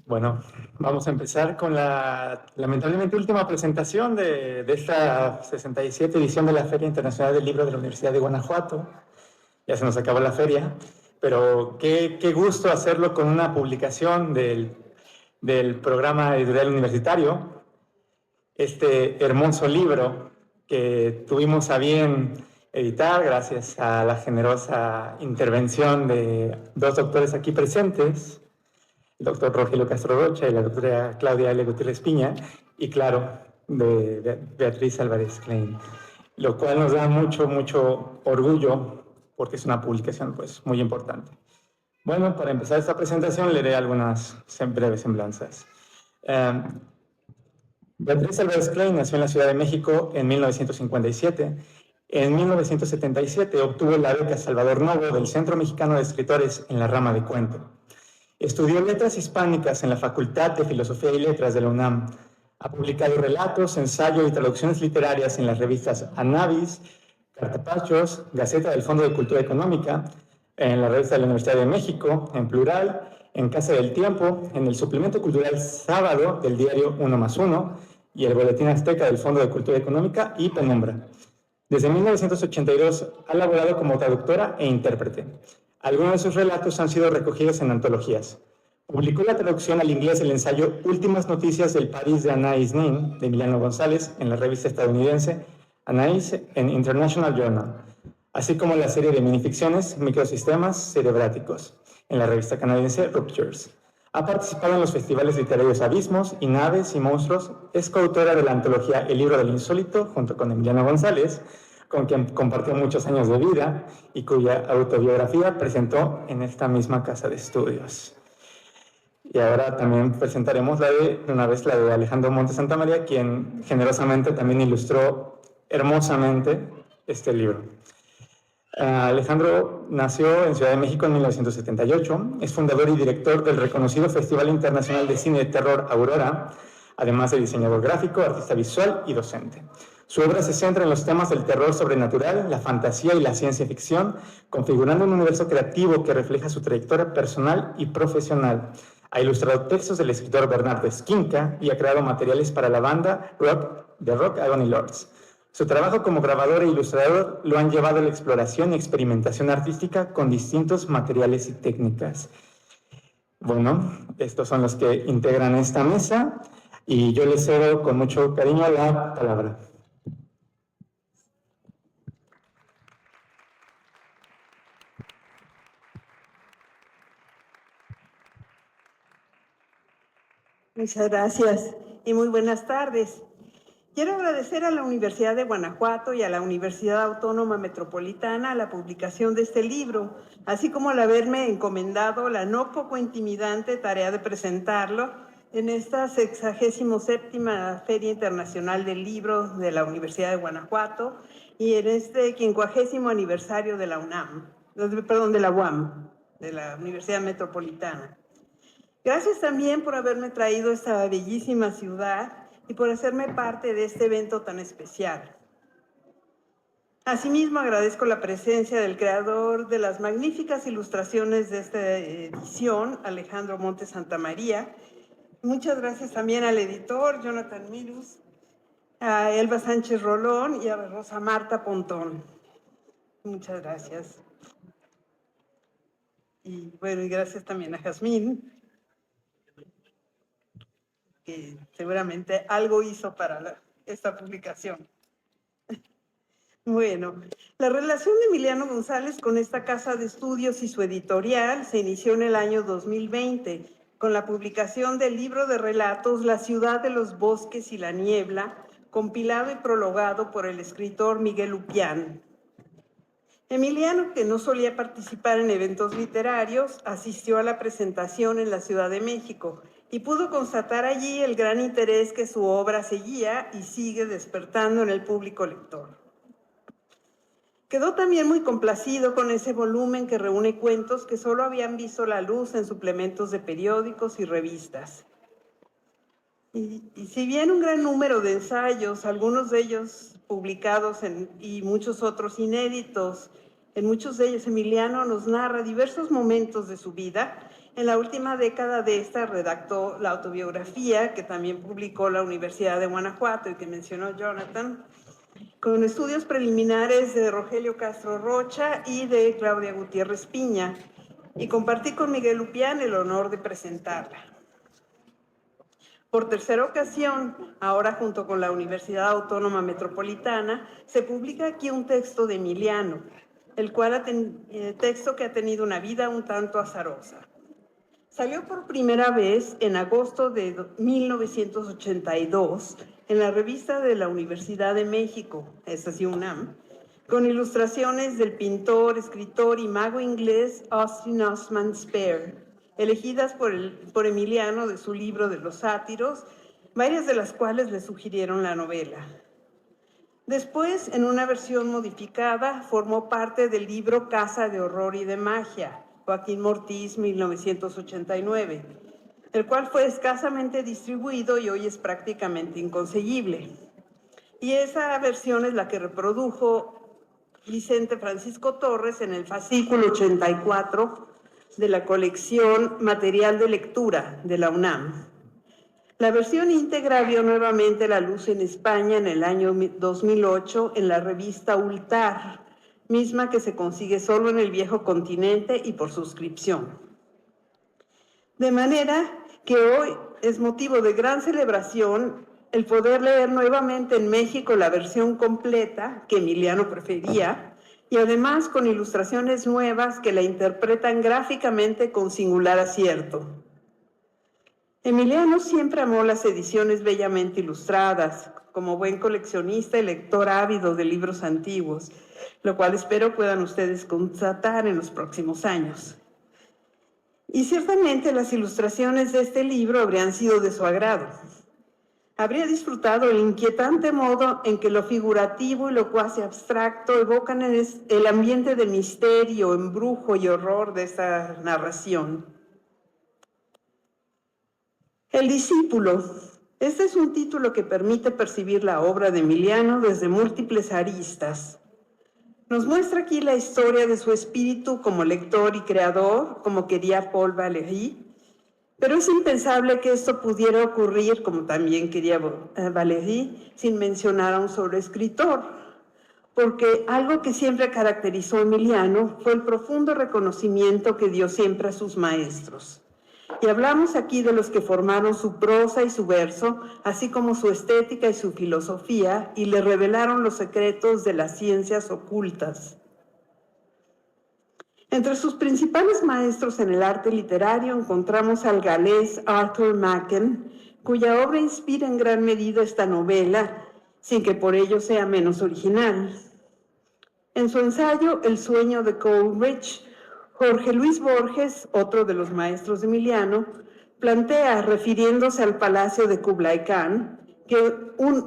Bueno, vamos a empezar con la lamentablemente última presentación de esta 67 edición de la Feria Internacional del Libro de la Universidad de Guanajuato. Ya se nos acabó la feria, pero qué gusto hacerlo con una publicación del programa editorial universitario. Este hermoso libro que tuvimos a bien editar gracias a la generosa intervención de dos doctores aquí presentes, el doctor Rogelio Castro Rocha y la doctora Claudia L. Gutiérrez Piña, y claro, de Beatriz Álvarez Klein, lo cual nos da mucho orgullo porque es una publicación pues muy importante. Bueno, para empezar esta presentación leeré algunas breves semblanzas. Beatriz Álvarez Klein nació en la Ciudad de México en 1957. En 1977 obtuvo la beca Salvador Novo del Centro Mexicano de Escritores en la rama de cuento. Estudió Letras Hispánicas en la Facultad de Filosofía y Letras de la UNAM. Ha publicado relatos, ensayos y traducciones literarias en las revistas Anavis, Cartapachos, Gaceta del Fondo de Cultura Económica, en la revista de la Universidad de México, en Plural, en Casa del Tiempo, en el suplemento cultural Sábado del diario 1+1 y el Boletín Azteca del Fondo de Cultura Económica y Penumbra. Desde 1982 ha laborado como traductora e intérprete. Algunos de sus relatos han sido recogidos en antologías. Publicó la traducción al inglés del ensayo Últimas Noticias del París de Anaïs Nin, de Emiliano González, en la revista estadounidense Anaïs en International Journal, así como la serie de minificciones Microsistemas Cerebráticos, en la revista canadiense Ruptures. Ha participado en los festivales literarios Abismos y Naves y Monstruos. Es coautora de la antología El Libro del Insólito, junto con Emiliano González, con quien compartió muchos años de vida y cuya autobiografía presentó en esta misma casa de estudios. Y ahora también presentaremos la de Alejandro Montes Santamaría, quien generosamente también ilustró hermosamente este libro. Alejandro nació en Ciudad de México en 1978, es fundador y director del reconocido Festival Internacional de Cine de Terror Aurora, además de diseñador gráfico, artista visual y docente. Su obra se centra en los temas del terror sobrenatural, la fantasía y la ciencia ficción, configurando un universo creativo que refleja su trayectoria personal y profesional. Ha ilustrado textos del escritor Bernardo Esquinca y ha creado materiales para la banda de rock Agony Lords. Su trabajo como grabador e ilustrador lo han llevado a la exploración y experimentación artística con distintos materiales y técnicas. Bueno, estos son los que integran esta mesa y yo les cedo con mucho cariño la palabra. Muchas gracias y muy buenas tardes. Quiero agradecer a la Universidad de Guanajuato y a la Universidad Autónoma Metropolitana la publicación de este libro, así como el haberme encomendado la no poco intimidante tarea de presentarlo en esta 67ª Feria Internacional del Libro de la Universidad de Guanajuato y en este 50º aniversario de la UNAM, de la UAM, de la Universidad Metropolitana. Gracias también por haberme traído a esta bellísima ciudad y por hacerme parte de este evento tan especial. Asimismo, agradezco la presencia del creador de las magníficas ilustraciones de esta edición, Alejandro Montes Santamaría. Muchas gracias también al editor, Jonathan Mirus, a Elba Sánchez Rolón y a Rosa Marta Pontón. Muchas gracias. Y bueno, y gracias también a Jazmín, que seguramente algo hizo para esta publicación. Bueno, la relación de Emiliano González con esta casa de estudios y su editorial se inició en el año 2020, con la publicación del libro de relatos La ciudad de los bosques y la niebla, compilado y prologado por el escritor Miguel Lupián. Emiliano, que no solía participar en eventos literarios, asistió a la presentación en la Ciudad de México y pudo constatar allí el gran interés que su obra seguía y sigue despertando en el público lector. Quedó también muy complacido con ese volumen que reúne cuentos que solo habían visto la luz en suplementos de periódicos y revistas. Y si bien un gran número de ensayos, algunos de ellos publicados y muchos otros inéditos, en muchos de ellos Emiliano nos narra diversos momentos de su vida, En la última década de esta redactó la autobiografía que también publicó la Universidad de Guanajuato y que mencionó Jonathan, con estudios preliminares de Rogelio Castro Rocha y de Claudia Gutiérrez Piña, y compartí con Miguel Lupián el honor de presentarla. Por tercera ocasión, ahora junto con la Universidad Autónoma Metropolitana, se publica aquí un texto de Emiliano, el texto que ha tenido una vida un tanto azarosa. Salió por primera vez en agosto de 1982 en la revista de la Universidad de México, esta sí UNAM, con ilustraciones del pintor, escritor y mago inglés Austin Osman Spare, elegidas por Emiliano de su libro de los sátiros, varias de las cuales le sugirieron la novela. Después, en una versión modificada, formó parte del libro Casa de Horror y de Magia, Joaquín Mortiz, 1989, el cual fue escasamente distribuido y hoy es prácticamente inconseguible. Y esa versión es la que reprodujo Vicente Francisco Torres en el fascículo 84 de la colección Material de Lectura de la UNAM. La versión íntegra vio nuevamente la luz en España en el año 2008 en la revista Ultar, misma que se consigue solo en el viejo continente y por suscripción. De manera que hoy es motivo de gran celebración el poder leer nuevamente en México la versión completa que Emiliano prefería, y además con ilustraciones nuevas que la interpretan gráficamente con singular acierto. Emiliano siempre amó las ediciones bellamente ilustradas, como buen coleccionista y lector ávido de libros antiguos, lo cual espero puedan ustedes constatar en los próximos años. Y ciertamente las ilustraciones de este libro habrían sido de su agrado. Habría disfrutado el inquietante modo en que lo figurativo y lo cuasi abstracto evocan el ambiente de misterio, embrujo y horror de esta narración. El discípulo. Este es un título que permite percibir la obra de Emiliano desde múltiples aristas. Nos muestra aquí la historia de su espíritu como lector y creador, como quería Paul Valéry, pero es impensable que esto pudiera ocurrir, como también quería Valéry, sin mencionar a un solo escritor, porque algo que siempre caracterizó a Emiliano fue el profundo reconocimiento que dio siempre a sus maestros. Y hablamos aquí de los que formaron su prosa y su verso, así como su estética y su filosofía, y le revelaron los secretos de las ciencias ocultas. Entre sus principales maestros en el arte literario encontramos al galés Arthur Machen, cuya obra inspira en gran medida esta novela, sin que por ello sea menos original. En su ensayo El sueño de Coleridge, Jorge Luis Borges, otro de los maestros de Emiliano, plantea, refiriéndose al palacio de Kublai Khan, que,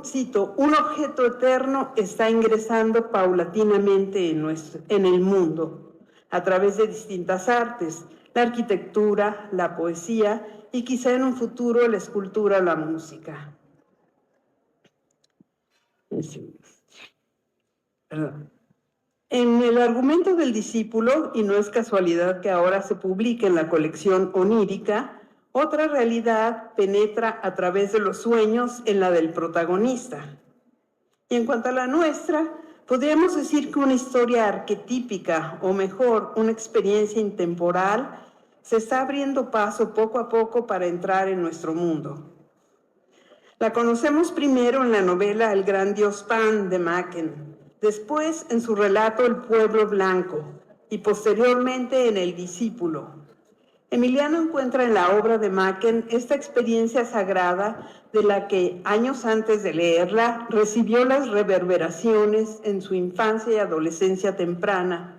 cito, un objeto eterno está ingresando paulatinamente en el mundo, a través de distintas artes, la arquitectura, la poesía y quizá en un futuro la escultura o la música. Perdón. En el argumento del discípulo, y no es casualidad que ahora se publique en la colección onírica, otra realidad penetra a través de los sueños en la del protagonista. Y en cuanto a la nuestra, podríamos decir que una historia arquetípica, o mejor, una experiencia intemporal, se está abriendo paso poco a poco para entrar en nuestro mundo. La conocemos primero en la novela El gran dios Pan de Machen, después en su relato El pueblo blanco y posteriormente en El discípulo. Emiliano encuentra en la obra de Machen esta experiencia sagrada de la que, años antes de leerla, recibió las reverberaciones en su infancia y adolescencia temprana,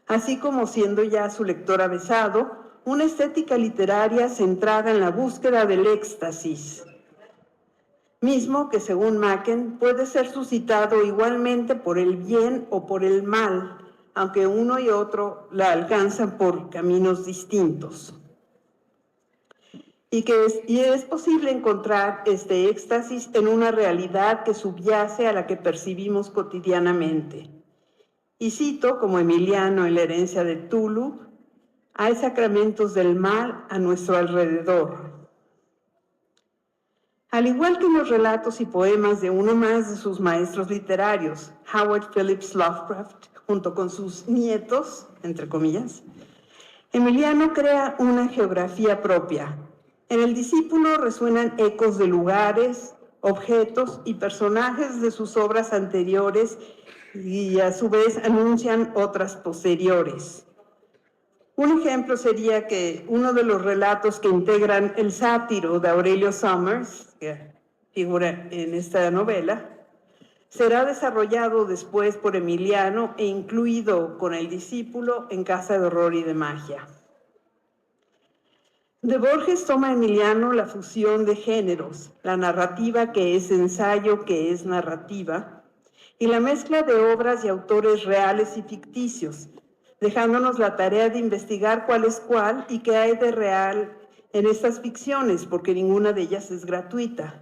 así como siendo ya su lector avesado, una estética literaria centrada en la búsqueda del éxtasis, mismo que según Machen puede ser suscitado igualmente por el bien o por el mal, aunque uno y otro la alcanzan por caminos distintos. Y es posible encontrar este éxtasis en una realidad que subyace a la que percibimos cotidianamente. Y cito, como Emiliano en La herencia de Tulu, Hay sacramentos del mal a nuestro alrededor. Al igual que en los relatos y poemas de uno más de sus maestros literarios, Howard Phillips Lovecraft, junto con sus nietos, entre comillas, Emiliano crea una geografía propia. En el discípulo resuenan ecos de lugares, objetos y personajes de sus obras anteriores y a su vez anuncian otras posteriores. Un ejemplo sería que uno de los relatos que integran El sátiro de Aurelio Summers, que figura en esta novela, será desarrollado después por Emiliano e incluido con el discípulo en Casa de Horror y de Magia. De Borges toma Emiliano la fusión de géneros, la narrativa que es ensayo, que es narrativa, y la mezcla de obras y autores reales y ficticios, dejándonos la tarea de investigar cuál es cuál y qué hay de real en estas ficciones, porque ninguna de ellas es gratuita.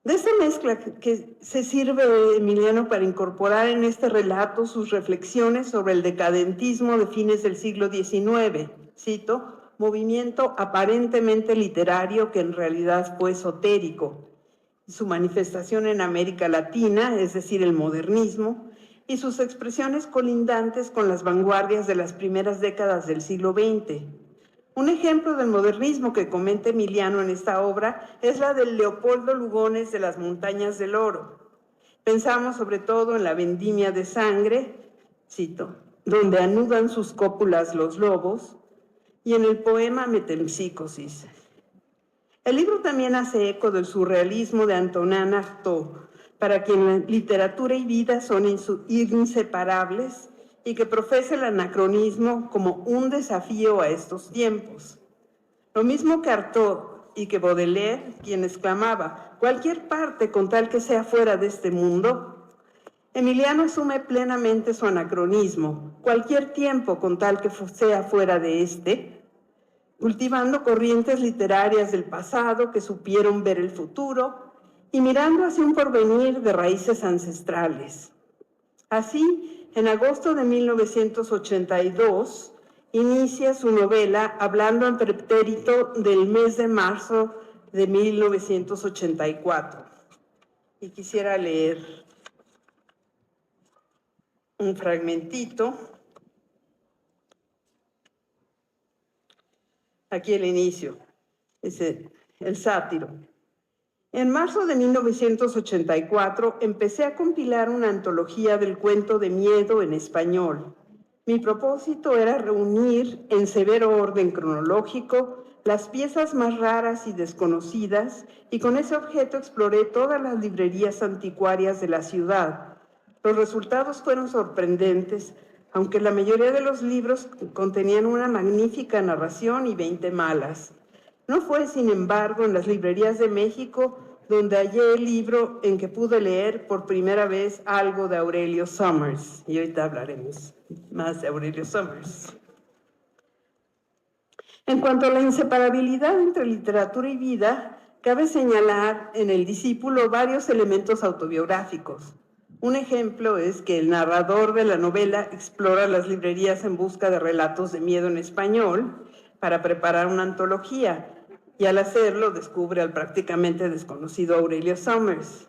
De esta mezcla que se sirve Emiliano para incorporar en este relato sus reflexiones sobre el decadentismo de fines del siglo XIX, cito, movimiento aparentemente literario que en realidad fue esotérico, su manifestación en América Latina, es decir, el modernismo, y sus expresiones colindantes con las vanguardias de las primeras décadas del siglo XX. Un ejemplo del modernismo que comenta Emiliano en esta obra es la del Leopoldo Lugones de las Montañas del Oro. Pensamos sobre todo en la vendimia de sangre, cito, donde anudan sus cópulas los lobos, y en el poema Metempsícosis. El libro también hace eco del surrealismo de Antonin Artaud, para quien la literatura y vida son inseparables y que profesa el anacronismo como un desafío a estos tiempos. Lo mismo que Artaud y que Baudelaire, quien exclamaba, cualquier parte con tal que sea fuera de este mundo, Emiliano asume plenamente su anacronismo, cualquier tiempo con tal que sea fuera de este, cultivando corrientes literarias del pasado que supieron ver el futuro y mirando hacia un porvenir de raíces ancestrales. Así, en agosto de 1982, inicia su novela hablando en pretérito del mes de marzo de 1984. Y quisiera leer un fragmentito. Aquí el inicio, dice El sátiro. En marzo de 1984 empecé a compilar una antología del cuento de miedo en español. Mi propósito era reunir en severo orden cronológico las piezas más raras y desconocidas y con ese objeto exploré todas las librerías anticuarias de la ciudad. Los resultados fueron sorprendentes, aunque la mayoría de los libros contenían una magnífica narración y 20 malas. No fue, sin embargo, en las librerías de México donde hallé el libro en que pude leer por primera vez algo de Aurelio Summers. Y ahorita hablaremos más de Aurelio Summers. En cuanto a la inseparabilidad entre literatura y vida, cabe señalar en El discípulo varios elementos autobiográficos. Un ejemplo es que el narrador de la novela explora las librerías en busca de relatos de miedo en español para preparar una antología, y al hacerlo descubre al prácticamente desconocido Aurelio Summers.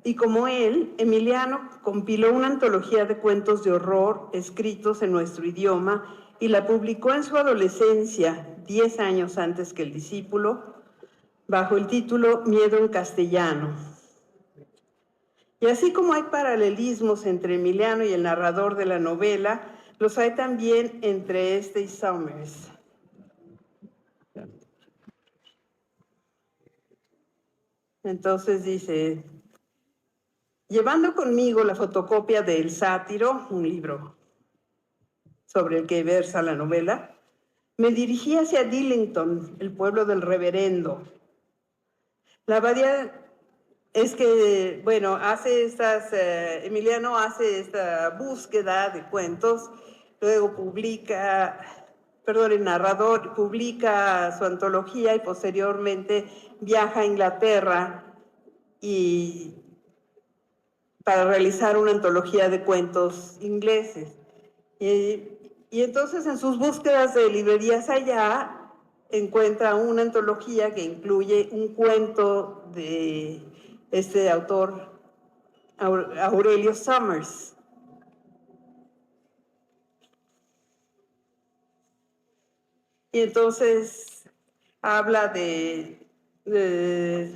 Y como él, Emiliano compiló una antología de cuentos de horror escritos en nuestro idioma y la publicó en su adolescencia, 10 años antes que El discípulo, bajo el título Miedo en castellano. Y así como hay paralelismos entre Emiliano y el narrador de la novela, los hay también entre este y Summers. Entonces dice, llevando conmigo la fotocopia de El sátiro, un libro sobre el que versa la novela, me dirigí hacia Dillington, el pueblo del reverendo. La abadía es que, bueno, Emiliano hace esta búsqueda de cuentos, luego el narrador publica su antología y posteriormente viaja a Inglaterra para realizar una antología de cuentos ingleses. Y entonces en sus búsquedas de librerías allá, encuentra una antología que incluye un cuento de este autor, Aurelio Summers. Y entonces habla de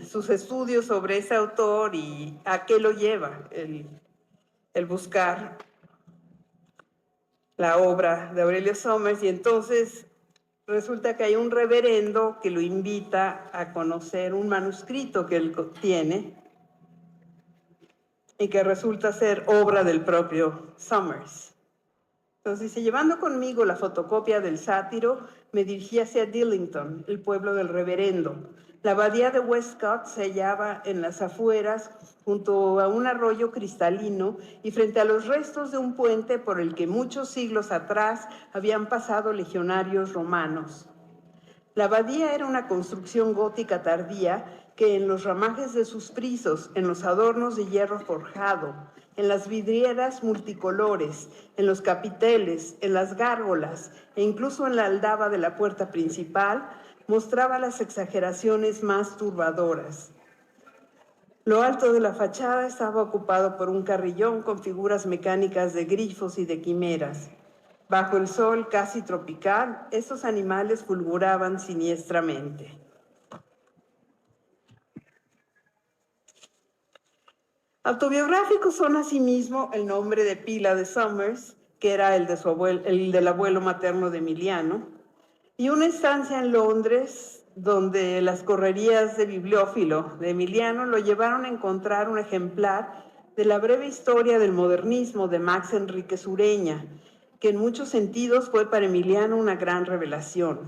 sus estudios sobre ese autor y a qué lo lleva el buscar la obra de Aurelio Summers. Y entonces resulta que hay un reverendo que lo invita a conocer un manuscrito que él tiene y que resulta ser obra del propio Summers. Entonces dice, llevando conmigo la fotocopia del sátiro, me dirigí hacia Dillington, el pueblo del reverendo. La abadía de Westcott se hallaba en las afueras, junto a un arroyo cristalino y frente a los restos de un puente por el que muchos siglos atrás habían pasado legionarios romanos. La abadía era una construcción gótica tardía que en los ramajes de sus frisos, en los adornos de hierro forjado, en las vidrieras multicolores, en los capiteles, en las gárgolas e incluso en la aldaba de la puerta principal, mostraba las exageraciones más turbadoras. Lo alto de la fachada estaba ocupado por un carrillón con figuras mecánicas de grifos y de quimeras. Bajo el sol casi tropical, estos animales fulguraban siniestramente. Autobiográficos son asimismo el nombre de pila de Summers, que era el del abuelo materno de Emiliano, y una estancia en Londres donde las correrías de bibliófilo de Emiliano lo llevaron a encontrar un ejemplar de la breve historia del modernismo de Max Enríquez Ureña, que en muchos sentidos fue para Emiliano una gran revelación.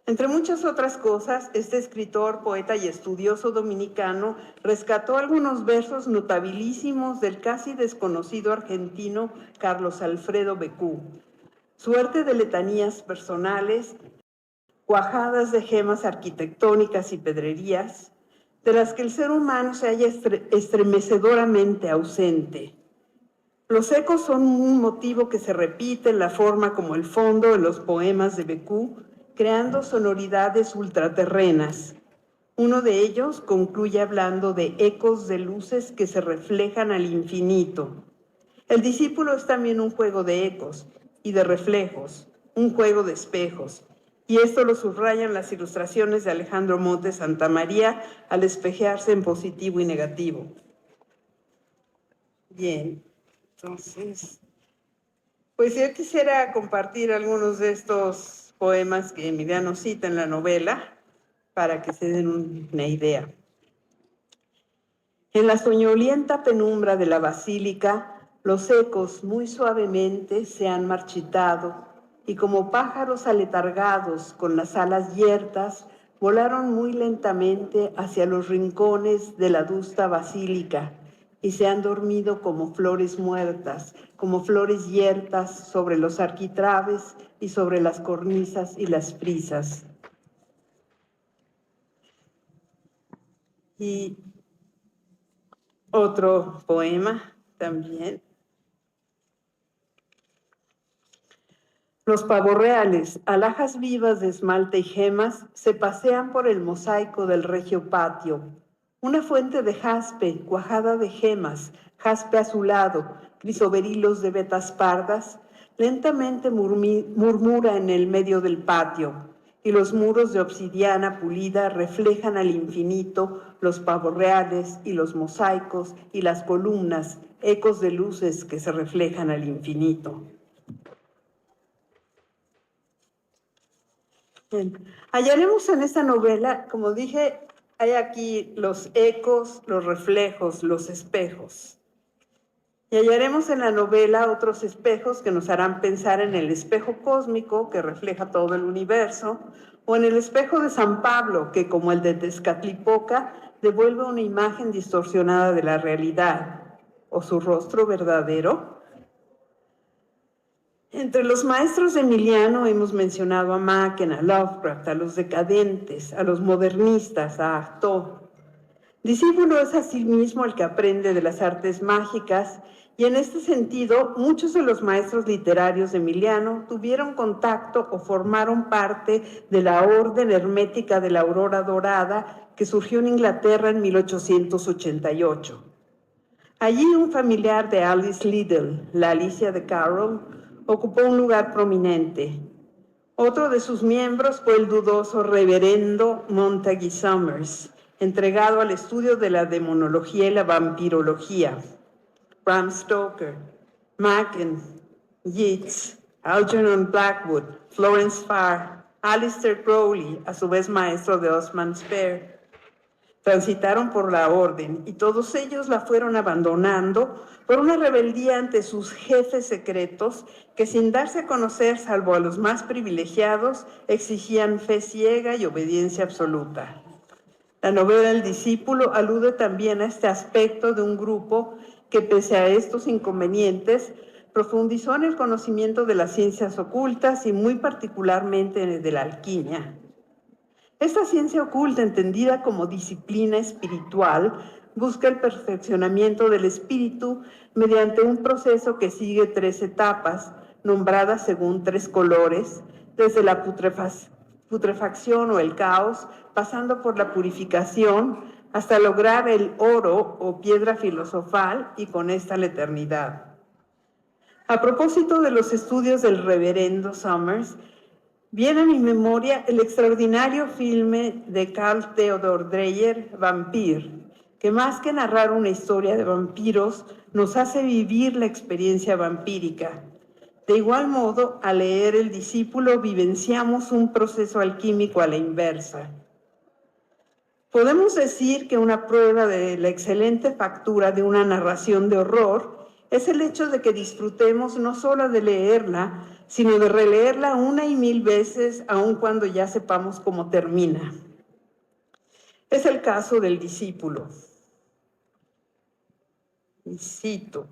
Entre muchas otras cosas, este escritor, poeta y estudioso dominicano rescató algunos versos notabilísimos del casi desconocido argentino Carlos Alfredo Becú. Suerte de letanías personales, cuajadas de gemas arquitectónicas y pedrerías, de las que el ser humano se halla estremecedoramente ausente. Los ecos son un motivo que se repite en la forma como el fondo en los poemas de Becú, creando sonoridades ultraterrenas. Uno de ellos concluye hablando de ecos de luces que se reflejan al infinito. El discípulo es también un juego de ecos y de reflejos, un juego de espejos. Y esto lo subrayan las ilustraciones de Alejandro Montes Santamaría al espejearse en positivo y negativo. Bien, entonces, pues yo quisiera compartir algunos de estos poemas que Emiliano cita en la novela para que se den una idea. En la soñolienta penumbra de la basílica, los ecos muy suavemente se han marchitado y como pájaros aletargados con las alas yertas, volaron muy lentamente hacia los rincones de la adusta basílica y se han dormido como flores muertas, como flores yertas sobre los arquitraves y sobre las cornisas y las frisas. Y otro poema también. Los pavorreales, alhajas vivas de esmalte y gemas, se pasean por el mosaico del regio patio. Una fuente de jaspe, cuajada de gemas, jaspe azulado, crisoverilos de vetas pardas, lentamente murmura en el medio del patio, y los muros de obsidiana pulida reflejan al infinito los pavorreales y los mosaicos y las columnas, ecos de luces que se reflejan al infinito. Bien. Hallaremos en esta novela, como dije, hay aquí los ecos, los reflejos, los espejos. Y hallaremos en la novela otros espejos que nos harán pensar en el espejo cósmico que refleja todo el universo, o en el espejo de San Pablo, que como el de Tezcatlipoca, devuelve una imagen distorsionada de la realidad, o su rostro verdadero. Entre los maestros de Emiliano hemos mencionado a Machen, a Lovecraft, a los decadentes, a los modernistas, a Artaud. Discípulo es asimismo el que aprende de las artes mágicas, y en este sentido muchos de los maestros literarios de Emiliano tuvieron contacto o formaron parte de la Orden Hermética de la Aurora Dorada que surgió en Inglaterra en 1888. Allí un familiar de Alice Liddell, la Alicia de Carroll, ocupó un lugar prominente. Otro de sus miembros fue el dudoso reverendo Montague Summers, entregado al estudio de la demonología y la vampirología. Bram Stoker, Machen, Yeats, Algernon Blackwood, Florence Farr, Aleister Crowley, a su vez maestro de Osman Spare, transitaron por la orden y todos ellos la fueron abandonando por una rebeldía ante sus jefes secretos que, sin darse a conocer salvo a los más privilegiados, exigían fe ciega y obediencia absoluta. La novela El discípulo alude también a este aspecto de un grupo que, pese a estos inconvenientes, profundizó en el conocimiento de las ciencias ocultas y muy particularmente de la alquimia. Esta ciencia oculta, entendida como disciplina espiritual, busca el perfeccionamiento del espíritu mediante un proceso que sigue 3 etapas, nombradas según 3 colores, desde la putrefacción o el caos, pasando por la purificación, hasta lograr el oro o piedra filosofal y con esta la eternidad. A propósito de los estudios del reverendo Summers, viene a mi memoria el extraordinario filme de Carl Theodor Dreyer, Vampir, que más que narrar una historia de vampiros, nos hace vivir la experiencia vampírica. De igual modo, al leer El discípulo, vivenciamos un proceso alquímico a la inversa. Podemos decir que una prueba de la excelente factura de una narración de horror es el hecho de que disfrutemos no solo de leerla, sino de releerla 1 y 1000 veces, aun cuando ya sepamos cómo termina. Es el caso del discípulo. Y cito.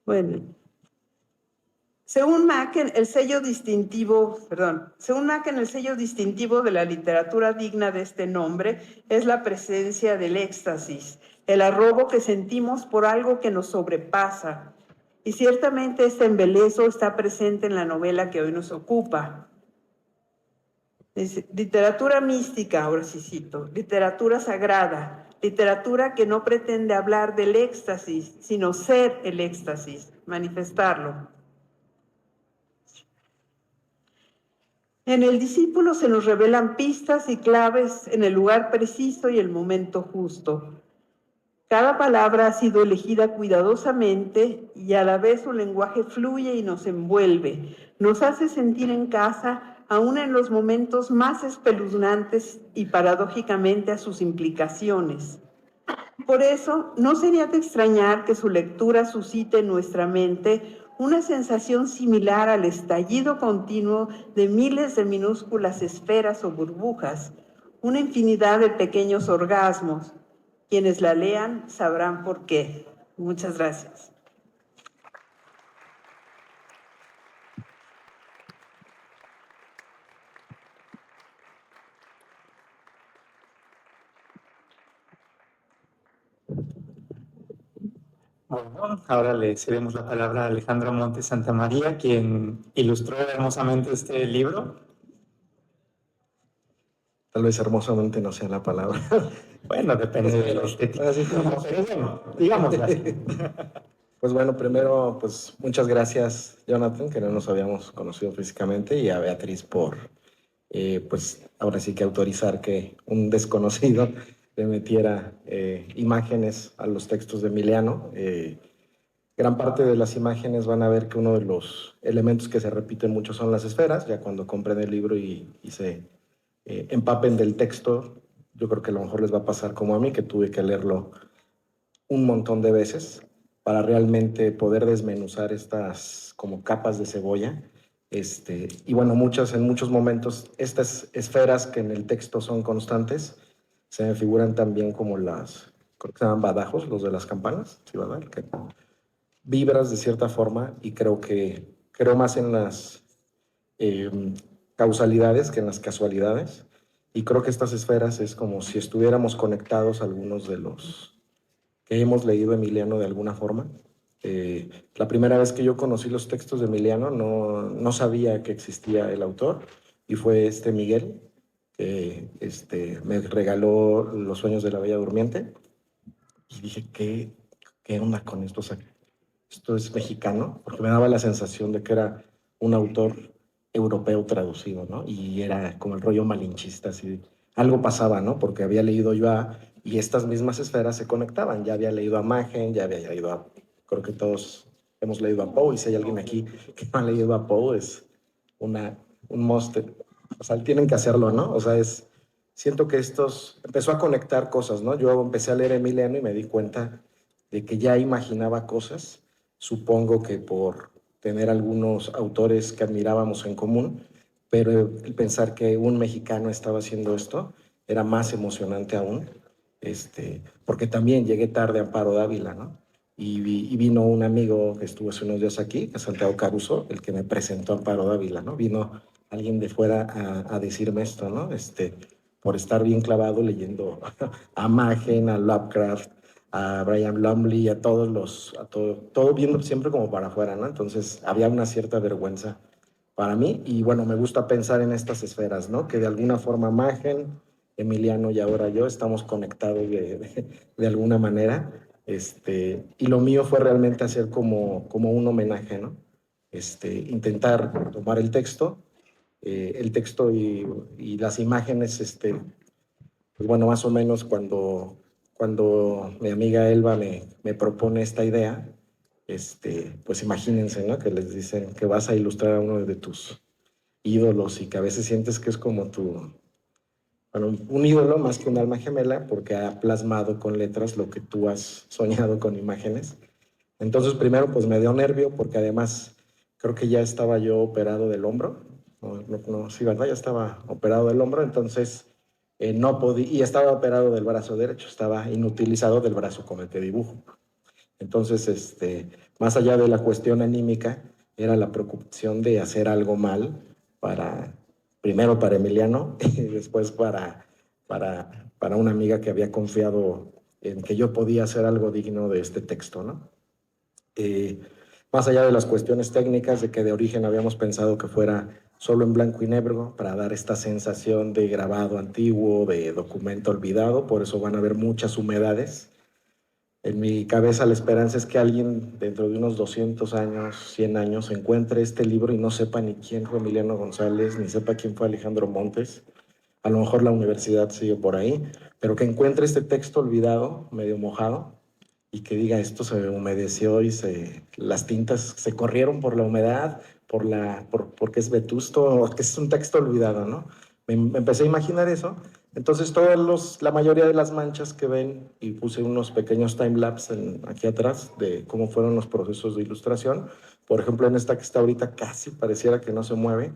Bueno, según Machen, el sello distintivo de la literatura digna de este nombre es la presencia del éxtasis, el arrobo que sentimos por algo que nos sobrepasa. Y ciertamente este embelezo está presente en la novela que hoy nos ocupa. Literatura mística, ahora sí cito, literatura sagrada, literatura que no pretende hablar del éxtasis, sino ser el éxtasis, manifestarlo. En El discípulo se nos revelan pistas y claves en el lugar preciso y el momento justo. Cada palabra ha sido elegida cuidadosamente y a la vez su lenguaje fluye y nos envuelve, nos hace sentir en casa, aún en los momentos más espeluznantes y paradójicamente a sus implicaciones. Por eso, no sería de extrañar que su lectura suscite en nuestra mente una sensación similar al estallido continuo de miles de minúsculas esferas o burbujas, una infinidad de pequeños orgasmos. Quienes la lean sabrán por qué. Muchas gracias. Bueno, ahora le cedemos la palabra a Alejandro Montes Santamaría, quien ilustró hermosamente este libro. Tal vez hermosamente no sea la palabra. Bueno, depende de la estética. Pero bueno, digámoslo así. Pues bueno, primero, pues muchas gracias, Jonathan, que no nos habíamos conocido físicamente, y a Beatriz por, pues ahora sí que autorizar que un desconocido le metiera imágenes a los textos de Emiliano. Gran parte de las imágenes van a ver que uno de los elementos que se repiten mucho son las esferas. Ya cuando compren el libro y se empapen del texto, yo creo que a lo mejor les va a pasar como a mí, que tuve que leerlo un montón de veces para realmente poder desmenuzar estas como capas de cebolla. Y bueno, en muchos momentos, estas esferas que en el texto son constantes, se me figuran también como creo que se llaman badajos, los de las campanas, ¿sí, verdad? Que vibras de cierta forma, y creo más en las causalidades que en las casualidades. Y creo que estas esferas es como si estuviéramos conectados algunos de los que hemos leído Emiliano de alguna forma. La primera vez que yo conocí los textos de Emiliano no sabía que existía el autor, y fue Miguel, que me regaló Los sueños de la Bella Durmiente, y dije, ¿qué onda con esto? O sea, esto es mexicano, porque me daba la sensación de que era un autor europeo traducido, ¿no? Y era como el rollo malinchista, así. Algo pasaba, ¿no? Porque había leído yo y estas mismas esferas se conectaban. Ya había leído a Machen, ya había leído creo que todos hemos leído a Poe, y si hay alguien aquí que no ha leído a Poe, es un must. O sea, tienen que hacerlo, ¿no? O sea, siento que empezó a conectar cosas, ¿no? Yo empecé a leer Emiliano y me di cuenta de que ya imaginaba cosas, supongo que por tener algunos autores que admirábamos en común, pero el pensar que un mexicano estaba haciendo esto era más emocionante aún, porque también llegué tarde a Amparo Dávila, ¿no? Y vino un amigo que estuvo hace unos días aquí, Santiago Caruso, el que me presentó a Amparo Dávila, ¿no? Vino alguien de fuera a decirme esto, ¿no? Por estar bien clavado leyendo a Machen, a Lovecraft, a Brian Lumley, todo viendo siempre como para afuera, ¿no? Entonces había una cierta vergüenza para mí, y bueno, me gusta pensar en estas esferas, ¿no? Que de alguna forma Machen, Emiliano y ahora yo estamos conectados de alguna manera, y lo mío fue realmente hacer como un homenaje, ¿no? Intentar tomar el texto y las imágenes, pues bueno, más o menos cuando mi amiga Elba me propone esta idea, pues imagínense, ¿no? Que les dicen que vas a ilustrar a uno de tus ídolos y que a veces sientes que es como bueno, un ídolo más que un alma gemela, porque ha plasmado con letras lo que tú has soñado con imágenes. Entonces, primero, pues me dio nervio, porque además creo que ya estaba yo operado del hombro. No, sí, ¿verdad? Ya estaba operado del hombro, entonces no podía, y estaba operado del brazo derecho, estaba inutilizado del brazo con el que dibujo. Entonces, más allá de la cuestión anímica, era la preocupación de hacer algo mal primero para Emiliano y después para una amiga que había confiado en que yo podía hacer algo digno de este texto, ¿no? Más allá de las cuestiones técnicas, de que de origen habíamos pensado que fuera solo en blanco y negro, para dar esta sensación de grabado antiguo, de documento olvidado, por eso van a haber muchas humedades. En mi cabeza la esperanza es que alguien dentro de unos 200 años, 100 años, encuentre este libro y no sepa ni quién fue Emiliano González, ni sepa quién fue Alejandro Montes. A lo mejor la universidad sigue por ahí, pero que encuentre este texto olvidado, medio mojado, y que diga, esto se humedeció y las tintas se corrieron por la humedad, porque es vetusto, o que es un texto olvidado, ¿no? Me empecé a imaginar eso. Entonces, la mayoría de las manchas que ven, y puse unos pequeños timelapse aquí atrás de cómo fueron los procesos de ilustración. Por ejemplo, en esta que está ahorita casi pareciera que no se mueve,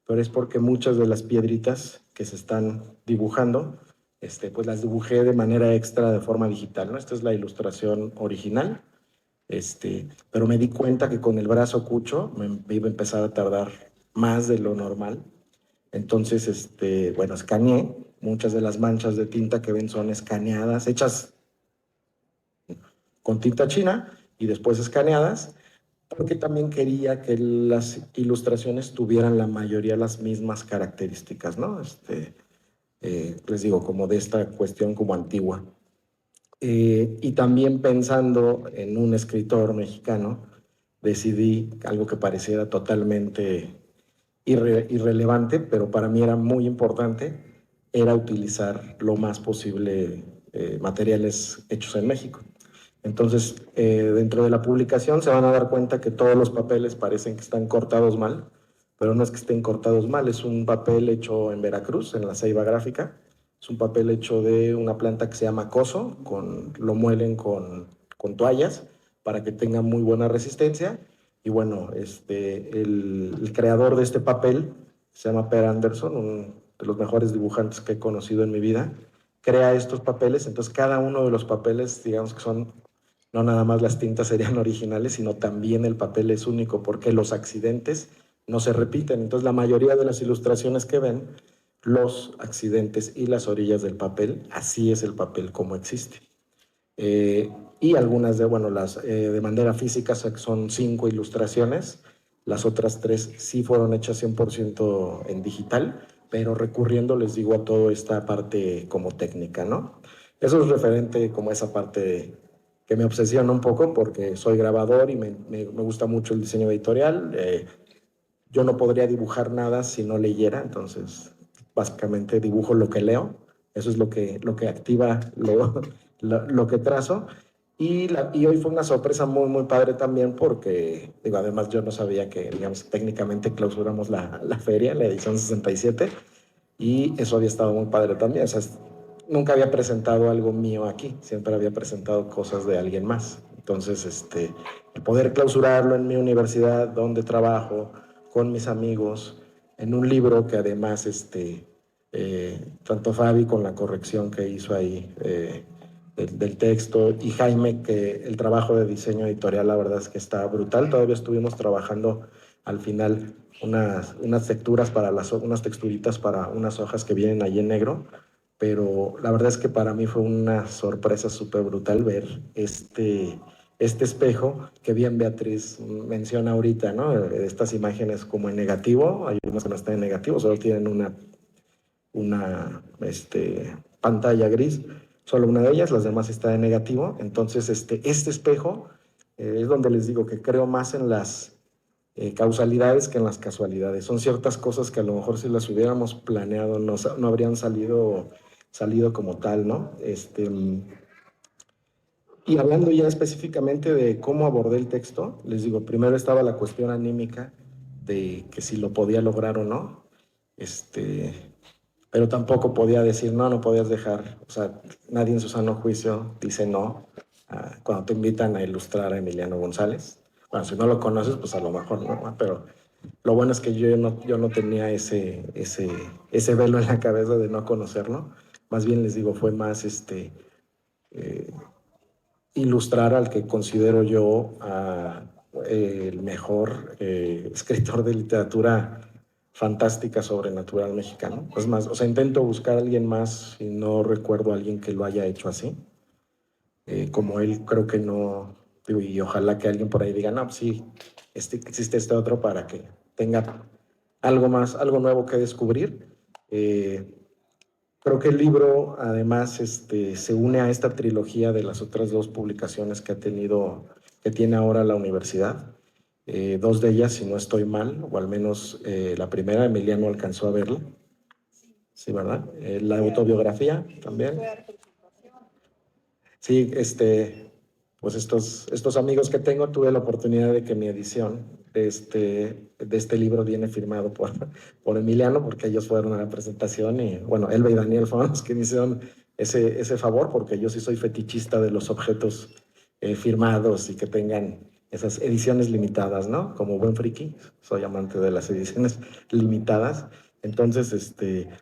pero es porque muchas de las piedritas que se están dibujando, pues las dibujé de manera extra de forma digital, ¿no? Esta es la ilustración original, pero me di cuenta que con el brazo cucho me iba a empezar a tardar más de lo normal. Entonces, bueno, escaneé. Muchas de las manchas de tinta que ven son escaneadas, hechas con tinta china y después escaneadas, porque también quería que las ilustraciones tuvieran la mayoría las mismas características, ¿no? Les digo, como de esta cuestión como antigua. Y también pensando en un escritor mexicano, decidí algo que pareciera totalmente irrelevante, pero para mí era muy importante, era utilizar lo más posible materiales hechos en México. Entonces, dentro de la publicación se van a dar cuenta que todos los papeles parecen que están cortados mal, pero no es que estén cortados mal, es un papel hecho en Veracruz, en la Ceiba Gráfica. Es un papel hecho de una planta que se llama coso, lo muelen con toallas para que tenga muy buena resistencia. Y bueno, el creador de este papel se llama Per Anderson, uno de los mejores dibujantes que he conocido en mi vida. Crea estos papeles, entonces cada uno de los papeles, digamos que son, no nada más las tintas serían originales, sino también el papel es único porque los accidentes no se repiten. Entonces la mayoría de las ilustraciones que ven los accidentes y las orillas del papel, así es el papel como existe. Y algunas de manera física son 5 ilustraciones, las otras 3 sí fueron hechas 100% en digital, pero recurriendo, les digo, a toda esta parte como técnica, ¿no? Eso es referente como a esa parte que me obsesiona un poco porque soy grabador y me gusta mucho el diseño editorial. Yo no podría dibujar nada si no leyera, entonces básicamente dibujo lo que leo, eso es lo que activa lo que trazo. Y hoy fue una sorpresa muy, muy padre también porque, digo, además yo no sabía que, digamos, técnicamente clausuramos la feria, la edición 67, y eso había estado muy padre también. O sea, nunca había presentado algo mío aquí, siempre había presentado cosas de alguien más. Entonces, el poder clausurarlo en mi universidad, donde trabajo, con mis amigos, en un libro que además, tanto Fabi con la corrección que hizo ahí del texto y Jaime, que el trabajo de diseño editorial, la verdad es que está brutal. Todavía estuvimos trabajando al final unas texturas unas texturitas para unas hojas que vienen ahí en negro, pero la verdad es que para mí fue una sorpresa súper brutal ver este espejo que bien Beatriz menciona ahorita, ¿no? Estas imágenes como en negativo, hay unas que no están en negativo, solo tienen una pantalla gris, solo una de ellas, las demás está en negativo. Entonces, este espejo es donde les digo que creo más en las causalidades que en las casualidades. Son ciertas cosas que a lo mejor si las hubiéramos planeado no habrían salido como tal, ¿no? Y hablando ya específicamente de cómo abordé el texto, les digo, primero estaba la cuestión anímica de que si lo podía lograr o no, pero tampoco podía decir no podías dejar, o sea, nadie en su sano juicio dice no cuando te invitan a ilustrar a Emiliano González. Bueno, si no lo conoces, pues a lo mejor no, pero lo bueno es que yo no tenía ese velo en la cabeza de no conocerlo. Más bien les digo, fue más ilustrar al que considero yo el mejor escritor de literatura fantástica sobrenatural mexicano. Es más, o sea, intento buscar a alguien más y no recuerdo a alguien que lo haya hecho así. Como él, creo que no, digo, y ojalá que alguien por ahí diga, no, pues sí, existe este otro para que tenga algo más, algo nuevo que descubrir. Creo que el libro, además, se une a esta trilogía de las otras 2 publicaciones que tiene ahora la universidad. 2 de ellas, si no estoy mal, o al menos la primera, Emiliano alcanzó a verla. Sí, ¿verdad? La autobiografía también. Sí, pues estos amigos que tengo, tuve la oportunidad de que mi edición de este libro viene firmado por Emiliano, porque ellos fueron a la presentación y, bueno, Elba y Daniel fueron los que me hicieron ese favor, porque yo sí soy fetichista de los objetos firmados y que tengan esas ediciones limitadas, ¿no? Como buen friki, soy amante de las ediciones limitadas. Entonces,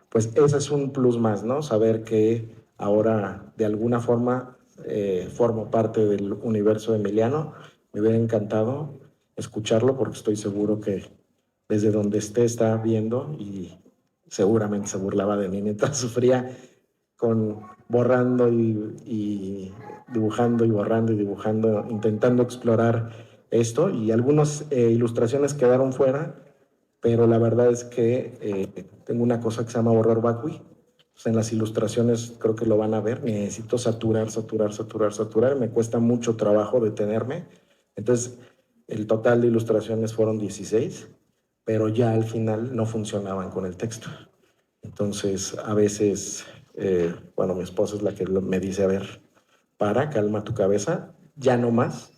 pues ese es un plus más, ¿no? Saber que ahora, de alguna forma, formo parte del universo de Emiliano. Me hubiera encantado escucharlo porque estoy seguro que desde donde está viendo y seguramente se burlaba de mí mientras sufría borrando y dibujando y borrando y dibujando, intentando explorar esto, y algunas ilustraciones quedaron fuera, pero la verdad es que tengo una cosa que se llama borrar vacui. Pues en las ilustraciones creo que lo van a ver, necesito saturar, me cuesta mucho trabajo detenerme. Entonces, el total de ilustraciones fueron 16, pero ya al final no funcionaban con el texto. Entonces, a veces, bueno, mi esposa es la que me dice, a ver, calma tu cabeza, ya no más.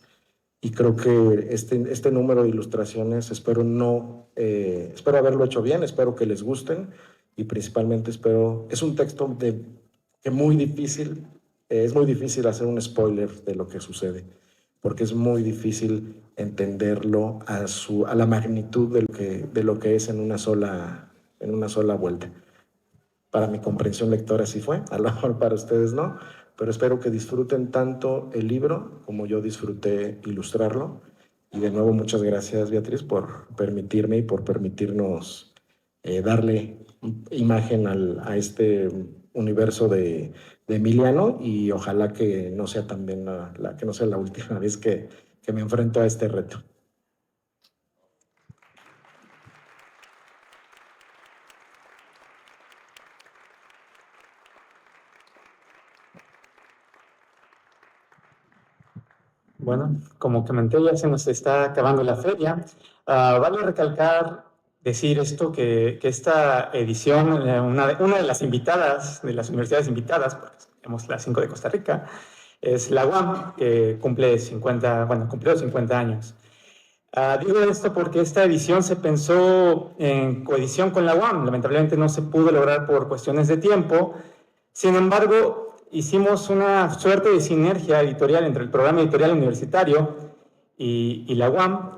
Y creo que este número de ilustraciones espero haberlo hecho bien, espero que les gusten y principalmente es un texto que es muy difícil hacer un spoiler de lo que sucede, porque es muy difícil entenderlo a la magnitud de lo que es en una sola vuelta. Para mi comprensión lectora sí fue, a lo mejor para ustedes no, pero espero que disfruten tanto el libro como yo disfruté ilustrarlo. Y de nuevo, muchas gracias, Beatriz, por permitirme y por permitirnos darle imagen a este universo de Emiliano, y ojalá que no sea también que no sea la última vez que me enfrento a este reto. Bueno, como comenté, ya se nos está acabando la feria. Vale recalcar, decir esto, que esta edición, una de las invitadas, de las universidades invitadas, porque tenemos las 5 de Costa Rica, es la UAM, que cumplió 50 años. Digo esto porque esta edición se pensó en coedición con la UAM. Lamentablemente no se pudo lograr por cuestiones de tiempo. Sin embargo, hicimos una suerte de sinergia editorial entre el programa editorial universitario y la UAM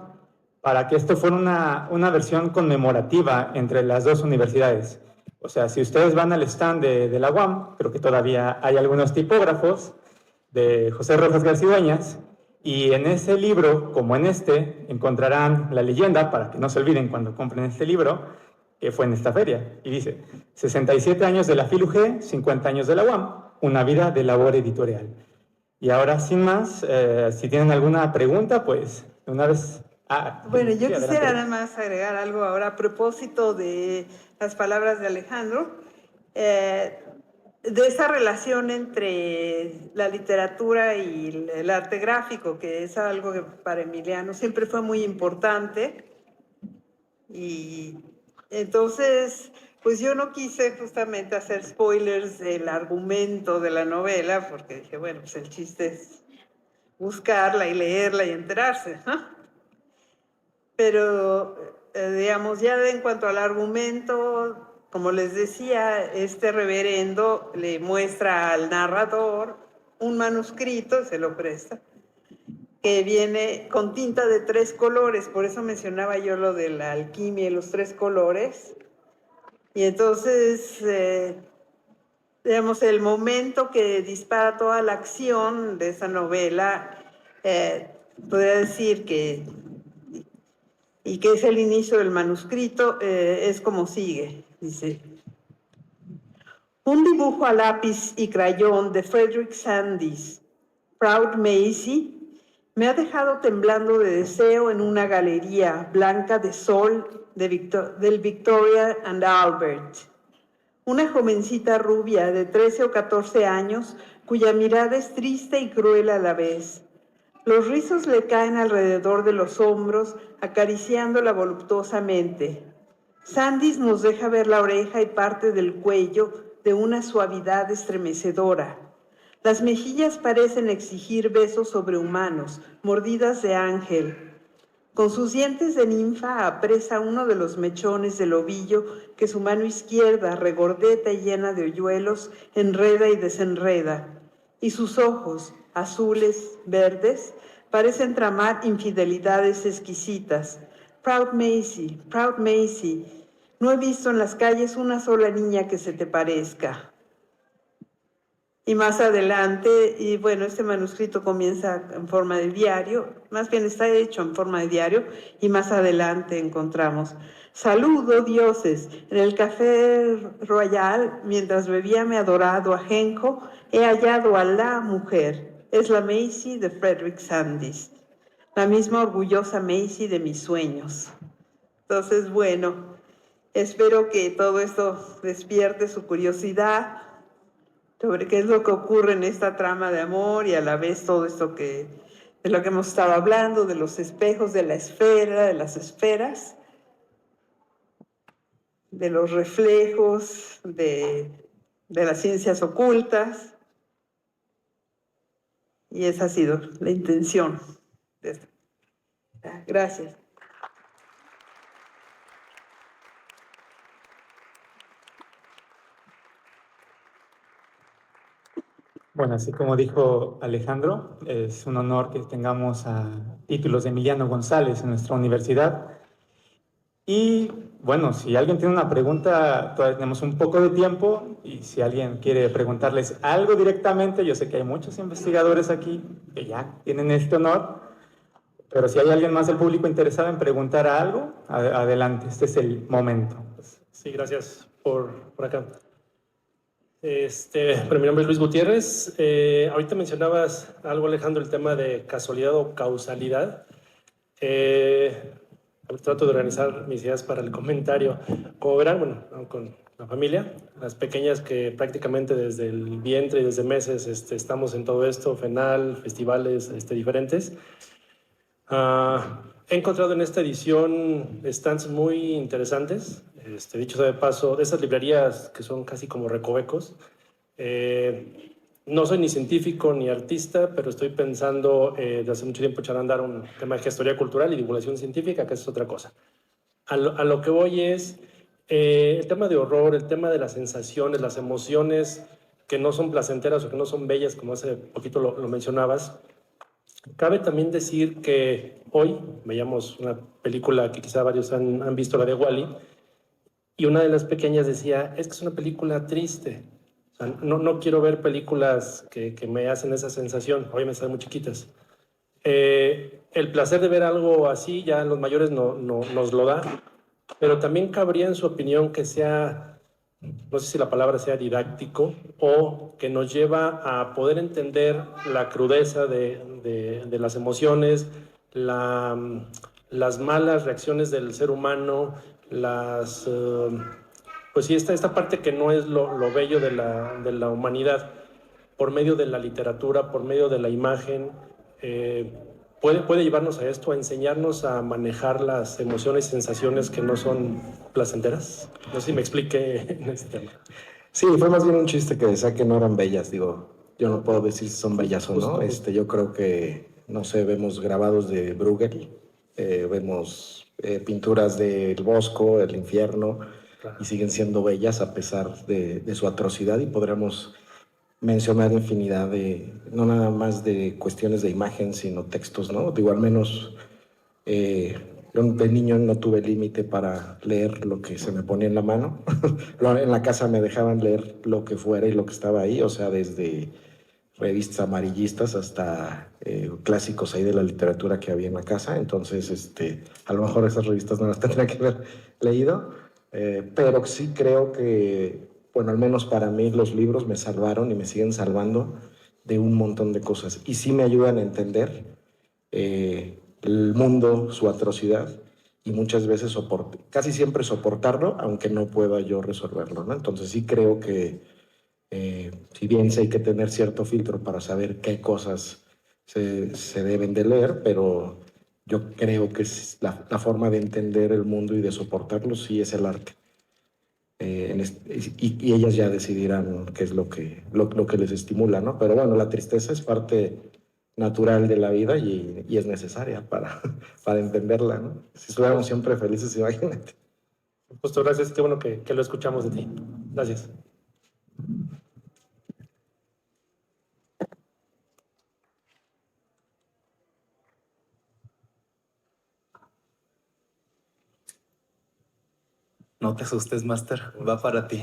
para que esto fuera una versión conmemorativa entre las dos universidades. O sea, si ustedes van al stand de la UAM, creo que todavía hay algunos tipógrafos de José Rojas Garcidueñas, y en ese libro, como en este, encontrarán la leyenda, para que no se olviden cuando compren este libro, que fue en esta feria. Y dice, 67 años de la FILUG, 50 años de la UAM, una vida de labor editorial. Y ahora, sin más, si tienen alguna pregunta, pues, una vez... Bueno, yo sí, quisiera adelante. nada más agregar algo ahora a propósito de las palabras de Alejandro, de esa relación entre la literatura y el arte gráfico, que es algo que para Emiliano siempre fue muy importante. Y entonces, pues yo no quise justamente hacer spoilers del argumento de la novela, porque dije, bueno, pues el chiste es buscarla y leerla y enterarse, ¿no? Pero, digamos, ya en cuanto al argumento, como les decía, este reverendo le muestra al narrador un manuscrito, se lo presta, que viene con tinta de 3 colores, por eso mencionaba yo lo de la alquimia y los 3 colores. Y entonces, digamos, el momento que dispara toda la acción de esa novela, podría decir que, y que es el inicio del manuscrito, es como sigue, dice. Un dibujo a lápiz y crayón de Frederick Sandys, Proud Maisie, me ha dejado temblando de deseo en una galería blanca de sol del Victoria and Albert. Una jovencita rubia de 13 o 14 años, cuya mirada es triste y cruel a la vez. Los rizos le caen alrededor de los hombros, acariciándola voluptuosamente. Sandys nos deja ver la oreja y parte del cuello de una suavidad estremecedora. Las mejillas parecen exigir besos sobrehumanos, mordidas de ángel. Con sus dientes de ninfa apresa uno de los mechones del ovillo que su mano izquierda, regordeta y llena de hoyuelos, enreda y desenreda. Y sus ojos, azules, verdes, parecen tramar infidelidades exquisitas. Proud Maisie, no he visto en las calles una sola niña que se te parezca. Y más adelante, y bueno, este manuscrito comienza en forma de diario, más bien está hecho en forma de diario, y más adelante encontramos: saludo, dioses, en el Café Royal, mientras bebía mi adorado ajenjo, he hallado a la mujer. Es la Maisie de Frederick Sandys, la misma orgullosa Maisie de mis sueños. Entonces, bueno, espero que todo esto despierte su curiosidad sobre qué es lo que ocurre en esta trama de amor, y a la vez todo esto de lo que hemos estado hablando, de los espejos, de la esfera, de las esferas, de los reflejos, de las ciencias ocultas. Y esa ha sido la intención de esto. Gracias. Bueno, así como dijo Alejandro, es un honor que tengamos a títulos de Emiliano González en nuestra universidad. Y bueno, si alguien tiene una pregunta, todavía tenemos un poco de tiempo, y si alguien quiere preguntarles algo directamente, yo sé que hay muchos investigadores aquí que ya tienen este honor, pero si hay alguien más del público interesado en preguntar algo, adelante, este es el momento. Pues, Sí, gracias por acá. Bueno, mi nombre es Luis Gutiérrez. Ahorita mencionabas algo, Alejandro, el tema de casualidad o causalidad. Trato de organizar mis ideas para el comentario. Como verán, bueno, con la familia, las pequeñas que prácticamente desde el vientre y desde meses estamos en todo esto, FENAL, festivales diferentes. He encontrado en esta edición stands muy interesantes, dicho sea de paso, de esas librerías que son casi como recovecos. No soy ni científico ni artista, pero estoy pensando de hace mucho tiempo echar a andar un tema de gestoría cultural y divulgación científica, que es otra cosa. A lo que voy es el tema de horror, el tema de las sensaciones, las emociones que no son placenteras o que no son bellas, como hace poquito lo mencionabas. Cabe también decir que hoy veíamos una película que quizá varios han visto, la de Wall-E, y una de las pequeñas decía, es que es una película triste. O sea, no quiero ver películas que me hacen esa sensación, obviamente están muy chiquitas. El placer de ver algo así ya los mayores nos lo da, pero también cabría en su opinión que sea, no sé si la palabra sea didáctico, o que nos lleva a poder entender la crudeza de las emociones, las malas reacciones del ser humano, pues sí, esta parte que no es lo bello de la humanidad, por medio de la literatura, por medio de la imagen, puede llevarnos a esto, a enseñarnos a manejar las emociones y sensaciones que no son placenteras. No sé si me expliqué en este tema. Sí, fue más bien un chiste que decía que no eran bellas, digo, yo no puedo decir si son bellas o no, yo creo que, no sé, vemos grabados de Bruegel, vemos pinturas del Bosco, el infierno, Claro. Y siguen siendo bellas a pesar de su atrocidad, y podríamos mencionar infinidad no nada más de cuestiones de imagen, sino textos, ¿no? Digo, al menos yo de niño no tuve límite para leer lo que se me ponía en la mano. En la casa me dejaban leer lo que fuera y lo que estaba ahí, o sea, desde revistas amarillistas hasta clásicos ahí de la literatura que había en la casa. Entonces, a lo mejor esas revistas no las tendría que haber leído, pero sí creo que, bueno, al menos para mí los libros me salvaron y me siguen salvando de un montón de cosas. Y sí me ayudan a entender el mundo, su atrocidad, y muchas veces casi siempre soportarlo, aunque no pueda yo resolverlo, ¿no? Entonces sí creo que si bien sí hay que tener cierto filtro para saber qué cosas se deben de leer, pero yo creo que la forma de entender el mundo y de soportarlo sí es el arte. Y ellas ya decidirán qué es lo que les estimula, ¿no? Pero bueno, la tristeza es parte natural de la vida y es necesaria para entenderla, ¿no? Si estuviéramos siempre felices, imagínate. Justo, gracias. Qué bueno que lo escuchamos de ti. Gracias. No te asustes, Master, va para ti.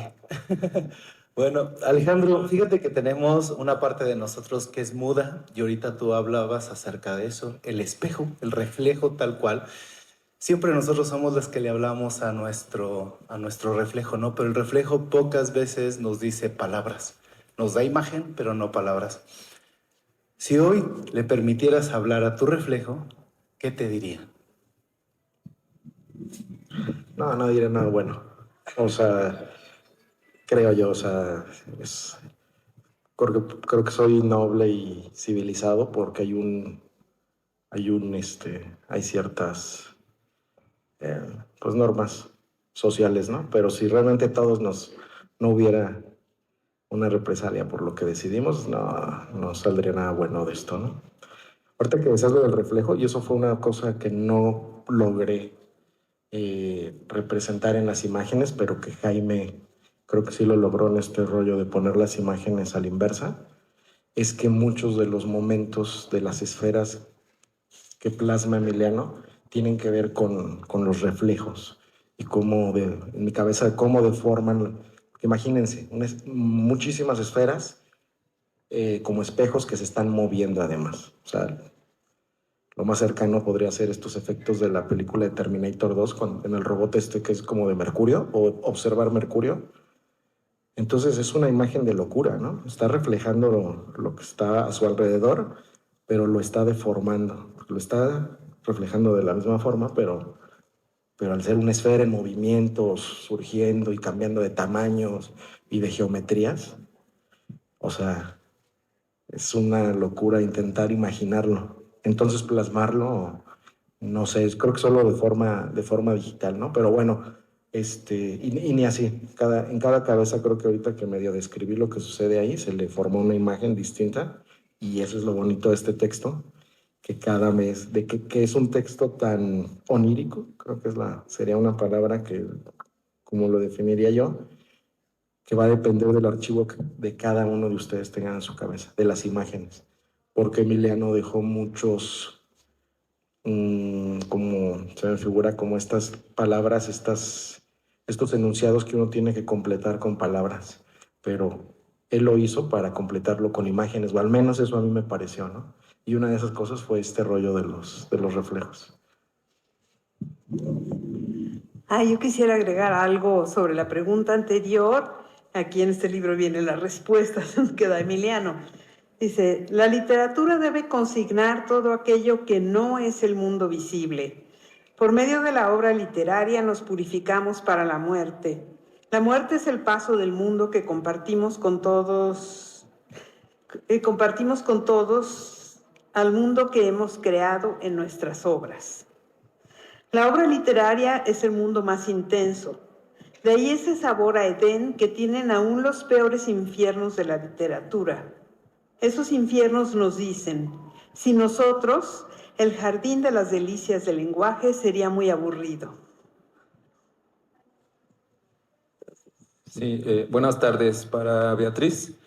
Bueno, Alejandro, fíjate que tenemos una parte de nosotros que es muda y ahorita tú hablabas acerca de eso, el espejo, el reflejo tal cual. Siempre nosotros somos los que le hablamos a nuestro reflejo, ¿no? Pero el reflejo pocas veces nos dice palabras. Nos da imagen, pero no palabras. Si hoy le permitieras hablar a tu reflejo, ¿qué te diría? No diré nada bueno. O sea, creo yo, o sea, creo que soy noble y civilizado porque hay ciertas, pues normas sociales, ¿no? Pero si realmente no hubiera una represalia por lo que decidimos, no saldría nada bueno de esto, ¿no? Ahorita que decías lo del reflejo, y eso fue una cosa que no logré representar en las imágenes, pero que Jaime creo que sí lo logró en este rollo de poner las imágenes a la inversa, es que muchos de los momentos de las esferas que plasma Emiliano tienen que ver con los reflejos y en mi cabeza, cómo deforman. Imagínense, muchísimas esferas como espejos que se están moviendo además. O sea, Lo más cercano podría ser estos efectos de la película de Terminator 2, en el robot este que es como de Mercurio, o observar Mercurio. Entonces es una imagen de locura, ¿no? Está reflejando lo que está a su alrededor, pero lo está deformando. Lo está reflejando de la misma forma, pero al ser una esfera en movimiento, surgiendo y cambiando de tamaños y de geometrías, o sea, es una locura intentar imaginarlo. Entonces plasmarlo, no sé, creo que solo de forma digital, ¿no? Pero bueno, y ni así. En cada cabeza creo que ahorita que medio describí lo que sucede ahí, se le formó una imagen distinta y eso es lo bonito de este texto, que cada mes, que es un texto tan onírico, creo que sería una palabra que, como lo definiría yo, que va a depender del archivo de cada uno de ustedes tengan en su cabeza, de las imágenes, porque Emiliano dejó muchos, como se me figura, como estas palabras, estos enunciados que uno tiene que completar con palabras, pero él lo hizo para completarlo con imágenes, o al menos eso a mí me pareció, ¿no? Y una de esas cosas fue este rollo de los reflejos. Yo quisiera agregar algo sobre la pregunta anterior. Aquí en este libro viene la respuesta que da Emiliano. Dice, la literatura debe consignar todo aquello que no es el mundo visible. Por medio de la obra literaria nos purificamos para la muerte. La muerte es el paso del mundo que compartimos con todos al mundo que hemos creado en nuestras obras. La obra literaria es el mundo más intenso. De ahí ese sabor a Edén que tienen aún los peores infiernos de la literatura. Esos infiernos nos dicen, sin nosotros, el jardín de las delicias del lenguaje sería muy aburrido. Sí, buenas tardes para Beatriz.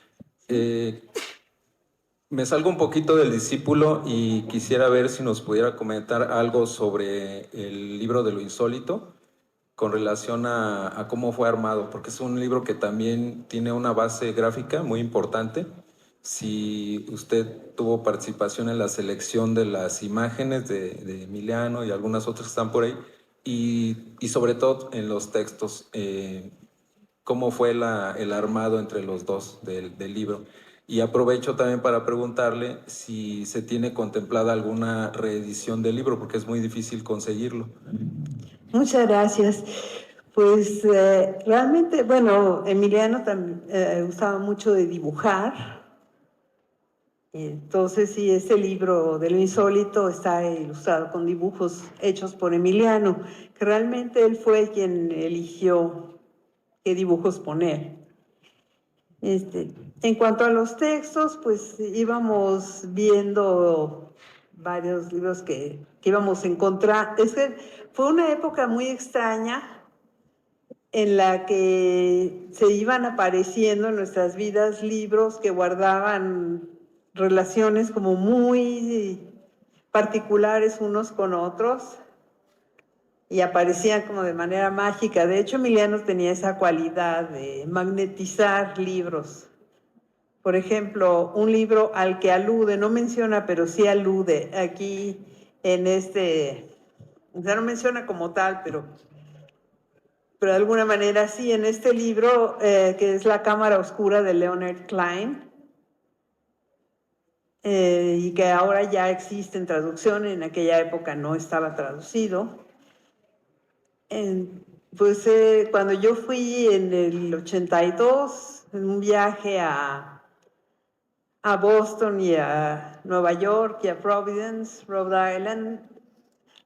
Me salgo un poquito del discípulo y quisiera ver si nos pudiera comentar algo sobre el libro de lo insólito con relación a cómo fue armado, porque es un libro que también tiene una base gráfica muy importante. Si usted tuvo participación en la selección de las imágenes de Emiliano y algunas otras que están por ahí, y sobre todo en los textos, cómo fue el armado entre los dos del libro. Y aprovecho también para preguntarle si se tiene contemplada alguna reedición del libro, porque es muy difícil conseguirlo. Muchas gracias. Pues realmente, bueno, Emiliano también gustaba mucho de dibujar. Entonces, sí, este libro de lo insólito está ilustrado con dibujos hechos por Emiliano, que realmente él fue quien eligió qué dibujos poner. En cuanto a los textos, pues íbamos viendo varios libros que íbamos a encontrar. Es que fue una época muy extraña en la que se iban apareciendo en nuestras vidas libros que guardaban relaciones como muy particulares unos con otros y aparecían como de manera mágica. De hecho, Emiliano tenía esa cualidad de magnetizar libros. Por ejemplo, un libro al que alude, no menciona, pero sí alude aquí en o sea, no menciona como tal, pero de alguna manera sí, en este libro, que es La Cámara Oscura de Leonard Klein, y que ahora ya existe en traducción, en aquella época no estaba traducido. Pues cuando yo fui en el 82, en un viaje a Boston y a Nueva York y a Providence, Rhode Island,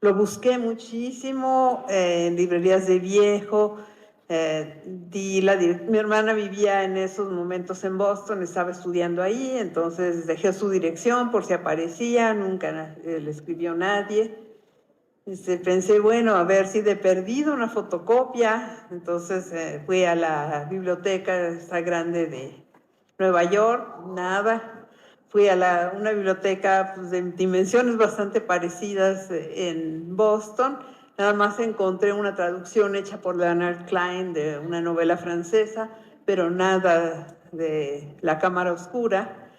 lo busqué muchísimo en librerías de viejo. Mi hermana vivía en esos momentos en Boston, estaba estudiando ahí, entonces dejé su dirección por si aparecía, nunca le escribió nadie. Pensé, bueno, a ver si de perdido una fotocopia. Entonces fui a la biblioteca esta grande de Nueva York, nada. Fui a una biblioteca pues, de dimensiones bastante parecidas en Boston. Nada más encontré una traducción hecha por Leonard Klein de una novela francesa, pero nada de La Cámara Oscura.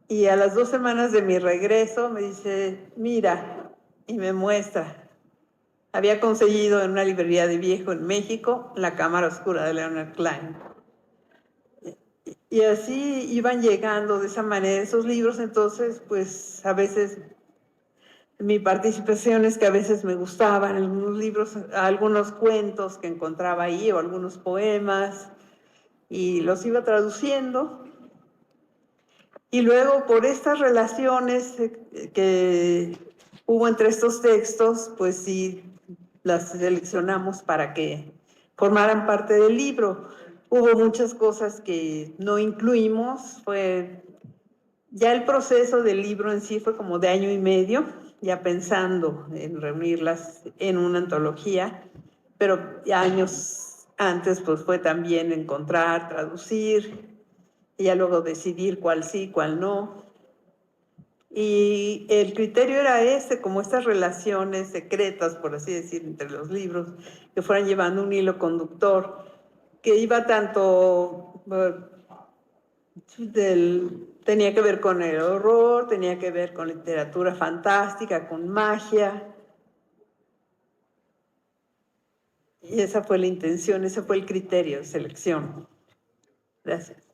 Y a las 2 semanas de mi regreso me dice, mira, y me muestra. Había conseguido en una librería de viejo en México La Cámara Oscura de Leonard Klein. Y así iban llegando de esa manera esos libros, entonces pues a veces mi participación es que a veces me gustaban algunos libros, algunos cuentos que encontraba ahí o algunos poemas y los iba traduciendo. Y luego por estas relaciones que hubo entre estos textos, pues sí, las seleccionamos para que formaran parte del libro. Hubo muchas cosas que no incluimos, ya el proceso del libro en sí fue como de año y medio, ya pensando en reunirlas en una antología, pero ya años antes pues fue también encontrar, traducir, y ya luego decidir cuál sí, cuál no. Y el criterio era como estas relaciones secretas, por así decir, entre los libros, que fueran llevando un hilo conductor, que iba tanto tenía que ver con el horror, tenía que ver con literatura fantástica, con magia. Y esa fue la intención, ese fue el criterio de selección. Gracias.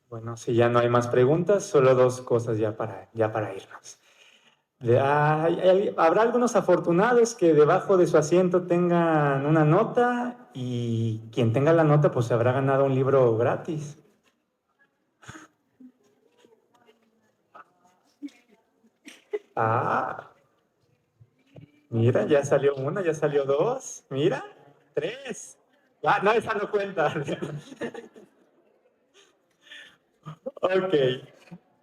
Bueno, si ya no hay más preguntas, solo 2 cosas ya para irnos. Habrá algunos afortunados que debajo de su asiento tengan una nota y quien tenga la nota pues se habrá ganado un libro gratis. Ah, mira, ya salió una, ya salió 2, mira, 3. Ah, no, esa no cuenta. Ok.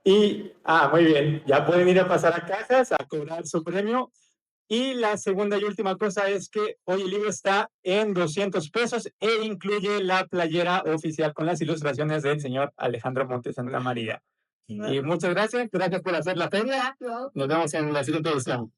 Y, muy bien, ya pueden ir a pasar a cajas a cobrar su premio. Y la segunda y última cosa es que hoy el libro está en 200 pesos e incluye la playera oficial con las ilustraciones del señor Alejandro Montes Santa María. Y muchas gracias por hacer la feria. Nos vemos en la siguiente edición.